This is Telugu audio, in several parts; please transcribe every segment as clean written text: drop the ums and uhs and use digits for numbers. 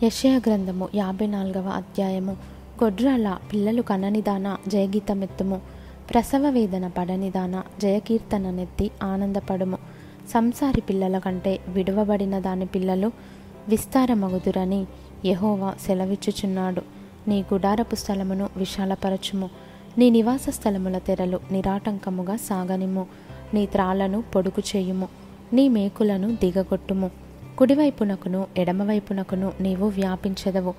యెషయా గ్రంథము 54వ అధ్యాయము. గొడ్రాల పిల్లలు కననిదాన జయగీతమెత్తుము, ప్రసవ వేదన పడనిదాన జయకీర్తననెత్తి ఆనందపడుము. సంసారి పిల్లల కంటే విడువబడిన దాని పిల్లలు విస్తారమగుదురని యెహోవా సెలవిచ్చుచున్నాడు. నీ గుడారపు స్థలమును విశాలపరచుము, నీ నివాస స్థలముల తెరలు నిరాటంకముగా సాగనిమ్ము. నీ త్రాళ్లను పొడుగు చేయుము, నీ మేకులను దిగగొట్టుము. కుడివైపునకును ఎడమవైపునకును నీవు వ్యాపించెదవు.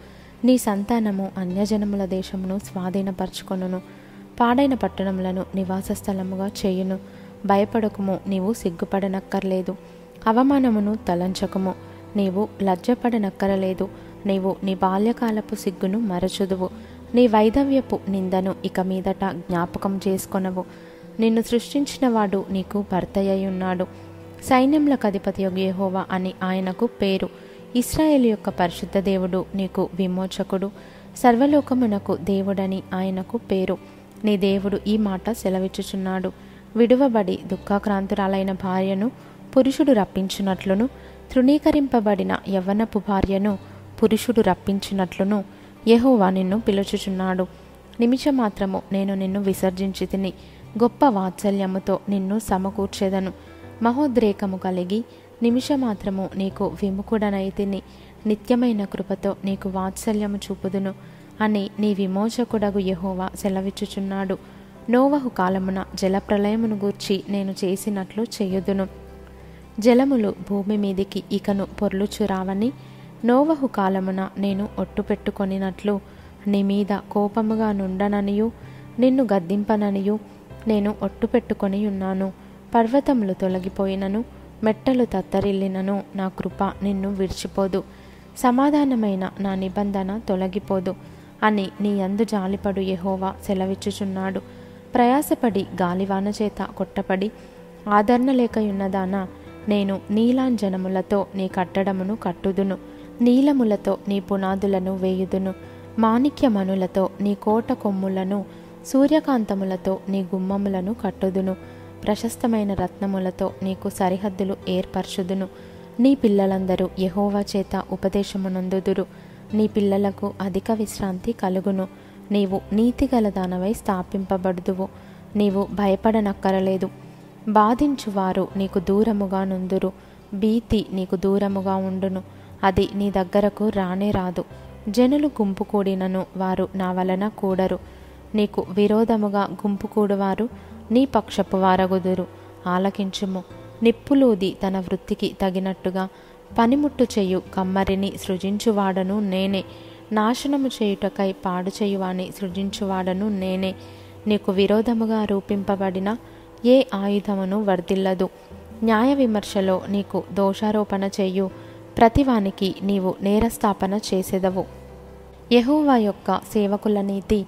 నీ సంతానము అన్యజనముల దేశమును స్వాధీనపరచుకొనును, పాడైన పట్టణములను నివాస స్థలముగా చేయును. భయపడకుము, నీవు సిగ్గుపడనక్కర్లేదు. అవమానమును తలంచకుము, నీవు లజ్జపడనక్కరలేదు. నీవు నీ బాల్యకాలపు సిగ్గును మరచుదువు, నీ వైధవ్యపు నిందను ఇక మీదట జ్ఞాపకం చేసుకొనవు. నిన్ను సృష్టించిన వాడు నీకు భర్తయ్యున్నాడు. సైన్యములకు అధిపతియగు యెహోవా అని ఆయనకు పేరు. ఇశ్రాయేలు యొక్క పరిశుద్ధ దేవుడు నీకు విమోచకుడు, సర్వలోకమునకు దేవుడని ఆయనకు పేరు. నీ దేవుడు ఈ మాట సెలవిచ్చుచున్నాడు. విడువబడి దుఃఖాక్రాంతురాలైన భార్యను పురుషుడు రప్పించినట్లును, తృణీకరింపబడిన యవ్వనపు భార్యను పురుషుడు రప్పించినట్లును యెహోవా నిన్ను పిలుచుచున్నాడు. నిమిషమాత్రము నేను నిన్ను విసర్జించి తిని గొప్ప వాత్సల్యముతో నిన్ను సమకూర్చెదను. మహోద్రేకము కలిగి నిమిషమాత్రము నీకు విముఖుడనైతిని, నిత్యమైన కృపతో నీకు వాత్సల్యము చూపుదును అని నీ విమోచకుడగు యెహోవా సెలవిచ్చుచున్నాడు. నోవహు కాలమున జలప్రలయమును గూర్చి నేను చేసినట్లు చేయుదును. జలములు భూమి మీదికి ఇకను పొర్లుచురావని నోవహు కాలమున నేను ఒట్టు పెట్టుకొనినట్లు నీ మీద కోపముగా నుండననియు నిన్ను గద్దింపననియు నేను ఒట్టు పెట్టుకొని ఉన్నాను. పర్వతములు తొలగిపోయినను, మెట్టలు తత్తరిల్లినను నా కృప నిన్ను విడిచిపోదు, సమాధానమైన నా నిబంధన తొలగిపోదు అని నీ యందు జాలిపడు యెహోవా సెలవిచ్చుచున్నాడు. ప్రయాసపడి గాలివాన చేత కొట్టపడి ఆదరణ లేకయున్నదానా, నేను నీలాంజనములతో నీ కట్టడమును కట్టుదును, నీలములతో నీ పునాదులను వేయుదును, మాణిక్యమణులతో నీ కోట కొమ్ములను, సూర్యకాంతములతో నీ గుమ్మములను కట్టుదును, ప్రశస్తమైన రత్నములతో నీకు సరిహద్దులు ఏర్పరచుదును. నీ పిల్లలందరూ యెహోవా చేత ఉపదేశమునందుదురు. నీ పిల్లలకు అధిక విశ్రాంతి కలుగును. నీవు నీతిగల దానవై స్థాపింపబడుదువు. నీవు భయపడనక్కరలేదు. బాధించువారు నీకు దూరముగా నుందురు. భీతి నీకు దూరముగా ఉండును, అది నీ దగ్గరకు రానే రాదు. జనులు గుంపు కూడినను వారు నా వలన కూడరు. నీకు విరోధముగా గుంపు కూడువారు నీ పక్షపు వారగుదురు. ఆలకించుము. నిప్పులూది తన వృత్తికి తగినట్టుగా పనిముట్టు చేయు కమ్మరిని సృజించువాడను నేనే. నాశనము చేయుటకై పాడు చేయువాని సృజించువాడను నేనే. నీకు విరోధముగా రూపింపబడిన ఏ ఆయుధమును వర్ధిల్లదు. న్యాయ విమర్శలో నీకు దోషారోపణ చేయు ప్రతివానికి నీవు నేరస్థాపన చేసెదవు. యెహోవా యొక్క సేవకుల నీతి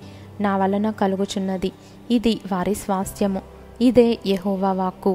నా వలన కలుగుచున్నది, ఇది వారి స్వాస్థ్యము. ఇదే యెహోవా వాక్కు.